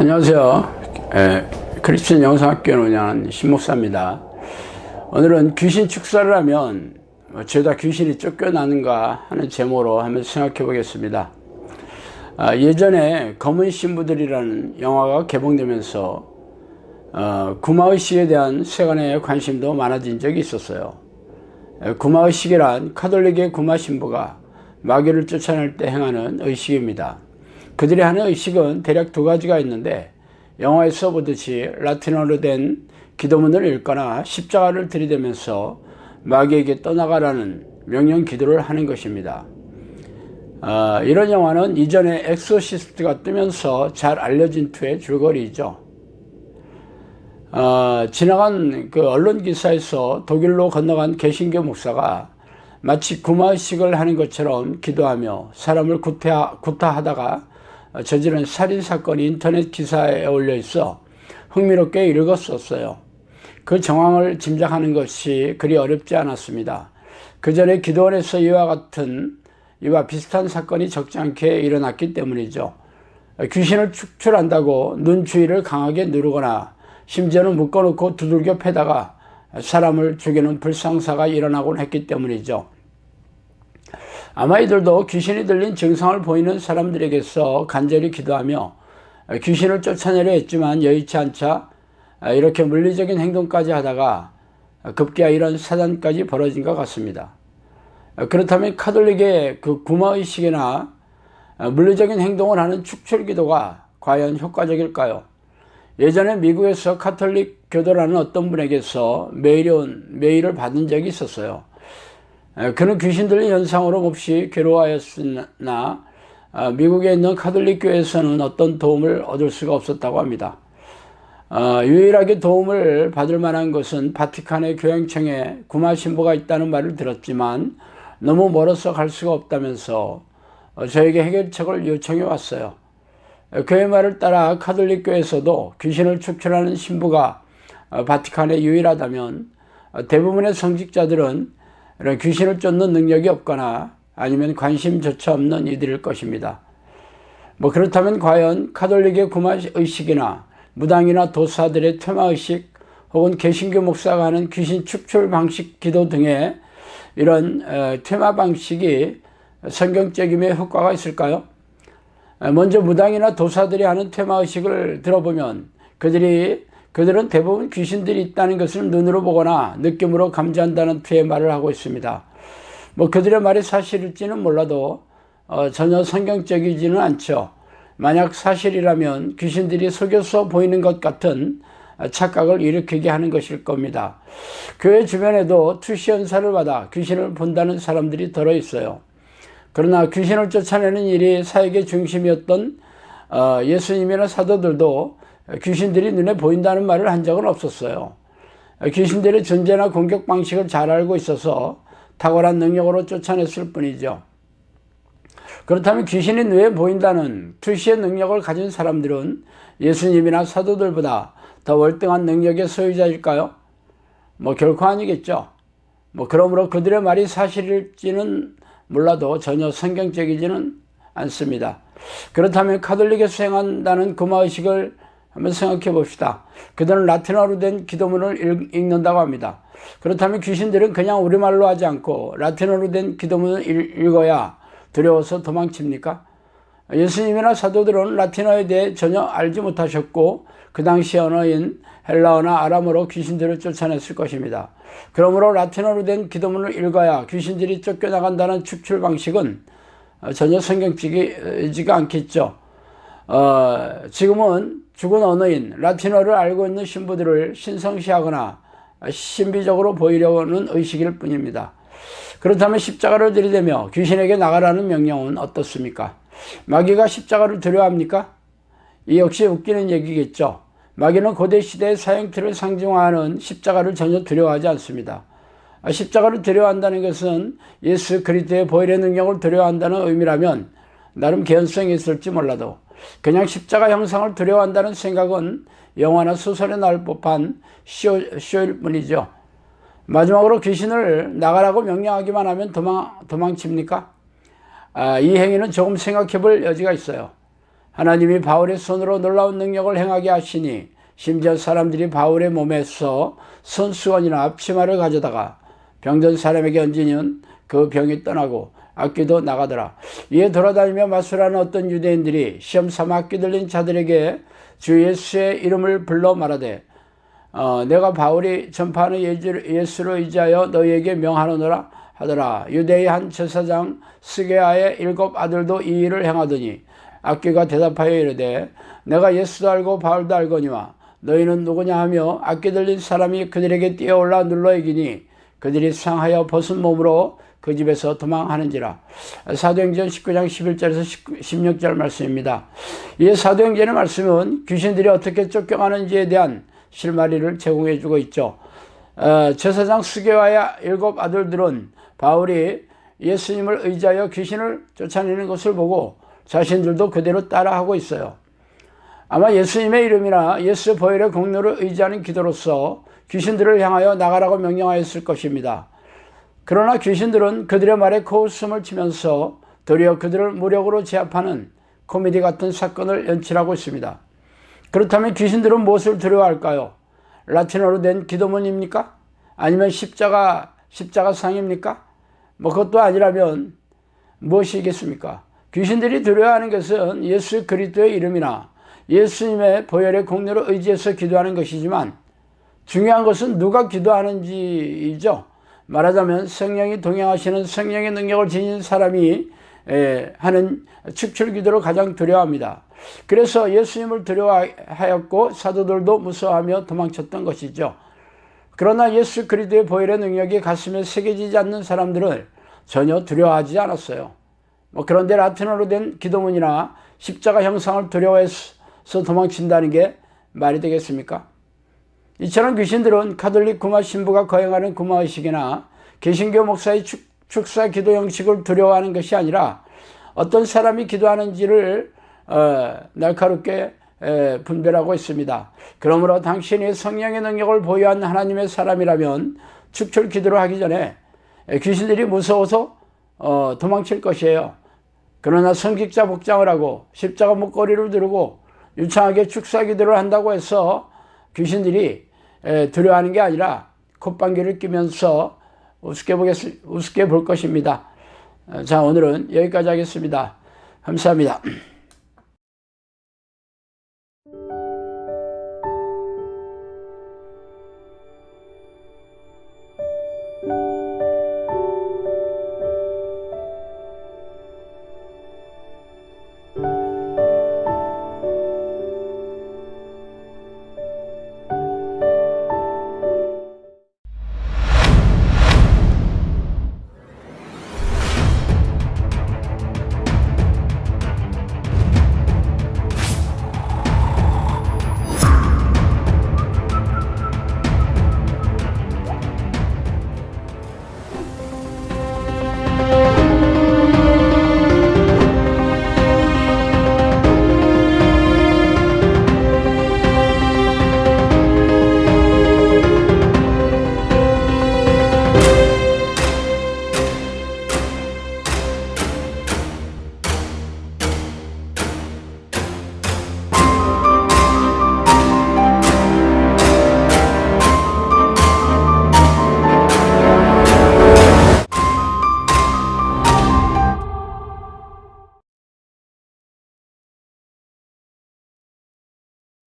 안녕하세요. 크리스천 영상학교를 운영하는 신목사입니다. 오늘은 귀신 축사를 하면 죄다 귀신이 쫓겨나는가 하는 제목으로 한번 생각해 보겠습니다. 예전에 검은 신부들이라는 영화가 개봉되면서 구마의식에 대한 세간의 관심도 많아진 적이 있었어요. 구마의식이란 카톨릭의 구마 신부가 마귀를 쫓아낼 때 행하는 의식입니다. 그들이 하는 의식은 대략 두 가지가 있는데, 영화에서 보듯이 라틴어로 된 기도문을 읽거나 십자가를 들이대면서 마귀에게 떠나가라는 명령 기도를 하는 것입니다. 이런 영화는 이전에 엑소시스트가 뜨면서 잘 알려진 투의 줄거리이죠. 지나간 그 언론 기사에서 독일로 건너간 개신교 목사가 마치 구마의식을 하는 것처럼 기도하며 사람을 구타하다가 저지른 살인사건이 인터넷 기사에 올려 있어 흥미롭게 읽었었어요. 그 정황을 짐작하는 것이 그리 어렵지 않았습니다. 그 전에 기도원에서 이와 비슷한 사건이 적지 않게 일어났기 때문이죠. 귀신을 축출한다고 눈 주위를 강하게 누르거나 심지어는 묶어놓고 두들겨 패다가 사람을 죽이는 불상사가 일어나곤 했기 때문이죠. 아마 이들도 귀신이 들린 증상을 보이는 사람들에게서 간절히 기도하며 귀신을 쫓아내려 했지만 여의치 않자 이렇게 물리적인 행동까지 하다가 급기야 이런 사단까지 벌어진 것 같습니다. 그렇다면 카톨릭의 그 구마의식이나 물리적인 행동을 하는 축출기도가 과연 효과적일까요? 예전에 미국에서 카톨릭 교도라는 어떤 분에게서 메일을 받은 적이 있었어요. 그는 귀신 들린 현상으로 몹시 괴로워하였으나 미국에 있는 카톨릭 교회에서는 어떤 도움을 얻을 수가 없었다고 합니다. 유일하게 도움을 받을 만한 것은 바티칸의 교행청에 구마 신부가 있다는 말을 들었지만 너무 멀어서 갈 수가 없다면서 저에게 해결책을 요청해 왔어요. 그의 말을 따라 카톨릭 교회에서도 귀신을 축출하는 신부가 바티칸에 유일하다면 대부분의 성직자들은 이런 귀신을 쫓는 능력이 없거나 아니면 관심조차 없는 이들일 것입니다. 그렇다면 과연 카톨릭의 구마의식이나 무당이나 도사들의 퇴마의식 혹은 개신교 목사가 하는 귀신 축출 방식 기도 등의 이런 퇴마 방식이 성경적임의 효과가 있을까요? 먼저 무당이나 도사들이 하는 퇴마의식을 들어보면 그들은 대부분 귀신들이 있다는 것을 눈으로 보거나 느낌으로 감지한다는 투의 말을 하고 있습니다. 그들의 말이 사실일지는 몰라도 전혀 성경적이지는 않죠. 만약 사실이라면 귀신들이 속여서 보이는 것 같은 착각을 일으키게 하는 것일 겁니다. 교회 주변에도 투시 현사를 받아 귀신을 본다는 사람들이 덜어 있어요. 그러나 귀신을 쫓아내는 일이 사역의 중심이었던 예수님이나 사도들도 귀신들이 눈에 보인다는 말을 한 적은 없었어요. 귀신들의 존재나 공격 방식을 잘 알고 있어서 탁월한 능력으로 쫓아냈을 뿐이죠. 그렇다면 귀신이 눈에 보인다는 투시의 능력을 가진 사람들은 예수님이나 사도들보다 더 월등한 능력의 소유자일까요? 결코 아니겠죠. 그러므로 그들의 말이 사실일지는 몰라도 전혀 성경적이지는 않습니다. 그렇다면 카톨릭에 수행한다는 구마의식을 한번 생각해 봅시다. 그들은 라틴어로 된 기도문을 읽는다고 합니다. 그렇다면 귀신들은 그냥 우리말로 하지 않고 라틴어로 된 기도문을 읽어야 두려워서 도망칩니까? 예수님이나 사도들은 라틴어에 대해 전혀 알지 못하셨고 그 당시 언어인 헬라어나 아람어로 귀신들을 쫓아냈을 것입니다. 그러므로 라틴어로 된 기도문을 읽어야 귀신들이 쫓겨나간다는 축출 방식은 전혀 성경적이지가 않겠죠. 지금은 죽은 언어인 라틴어를 알고 있는 신부들을 신성시하거나 신비적으로 보이려는 의식일 뿐입니다. 그렇다면 십자가를 들이대며 귀신에게 나가라는 명령은 어떻습니까? 마귀가 십자가를 두려워합니까? 이 역시 웃기는 얘기겠죠. 마귀는 고대 시대의 사형틀을 상징화하는 십자가를 전혀 두려워하지 않습니다. 십자가를 두려워한다는 것은 예수 그리스도의 보혈의 능력을 두려워한다는 의미라면 나름 개연성이 있을지 몰라도 그냥 십자가 형상을 두려워한다는 생각은 영화나 소설에 나올 법한 쇼일 뿐이죠. 마지막으로 귀신을 나가라고 명령하기만 하면 도망칩니까? 이 행위는 조금 생각해 볼 여지가 있어요. 하나님이 바울의 손으로 놀라운 능력을 행하게 하시니 심지어 사람들이 바울의 몸에서 손수건이나 앞치마를 가져다가 병든 사람에게 얹으면 그 병이 떠나고 악귀도 나가더라. 이에 돌아다니며 마술하는 어떤 유대인들이 시험 삼아 악귀 들린 자들에게 주 예수의 이름을 불러 말하되 내가 바울이 전파하는 예수로 의지하여 너희에게 명하노라 하더라. 유대의 한 제사장 스게아의 7 아들도 이 일을 행하더니 악귀가 대답하여 이르되 내가 예수도 알고 바울도 알거니와 너희는 누구냐 하며 악귀 들린 사람이 그들에게 뛰어올라 눌러 이기니 그들이 상하여 벗은 몸으로 그 집에서 도망하는지라. 사도행전 19장 11절에서 16절 말씀입니다. 이 사도행전의 말씀은 귀신들이 어떻게 쫓겨가는지에 대한 실마리를 제공해 주고 있죠. 제사장 스게와의 7 아들들은 바울이 예수님을 의지하여 귀신을 쫓아내는 것을 보고 자신들도 그대로 따라하고 있어요. 아마 예수님의 이름이나 예수의 보혈의 공로를 의지하는 기도로서 귀신들을 향하여 나가라고 명령하였을 것입니다. 그러나 귀신들은 그들의 말에 코웃음을 치면서 도리어 그들을 무력으로 제압하는 코미디 같은 사건을 연출하고 있습니다. 그렇다면 귀신들은 무엇을 두려워할까요? 라틴어로 된 기도문입니까? 아니면 십자가상입니까? 그것도 아니라면 무엇이겠습니까? 귀신들이 두려워하는 것은 예수 그리스도의 이름이나 예수님의 보혈의 공로를 의지해서 기도하는 것이지만 중요한 것은 누가 기도하는지이죠. 말하자면 성령이 동행하시는 성령의 능력을 지닌 사람이 하는 축출기도를 가장 두려워합니다. 그래서 예수님을 두려워하였고 사도들도 무서워하며 도망쳤던 것이죠. 그러나 예수 그리스도의 보혈의 능력이 가슴에 새겨지지 않는 사람들을 전혀 두려워하지 않았어요. 그런데 라틴어로 된 기도문이나 십자가 형상을 두려워해서 도망친다는 게 말이 되겠습니까? 이처럼 귀신들은 가톨릭 구마 신부가 거행하는 구마의식이나 개신교 목사의 축사 기도 형식을 두려워하는 것이 아니라 어떤 사람이 기도하는지를 날카롭게 분별하고 있습니다. 그러므로 당신이 성령의 능력을 보유한 하나님의 사람이라면 축출 기도를 하기 전에 귀신들이 무서워서 도망칠 것이에요. 그러나 성직자 복장을 하고 십자가 목걸이를 두르고 유창하게 축사 기도를 한다고 해서 귀신들이 두려워하는 게 아니라 콧방귀를 뀌면서 우습게 볼 것입니다. 자, 오늘은 여기까지 하겠습니다. 감사합니다.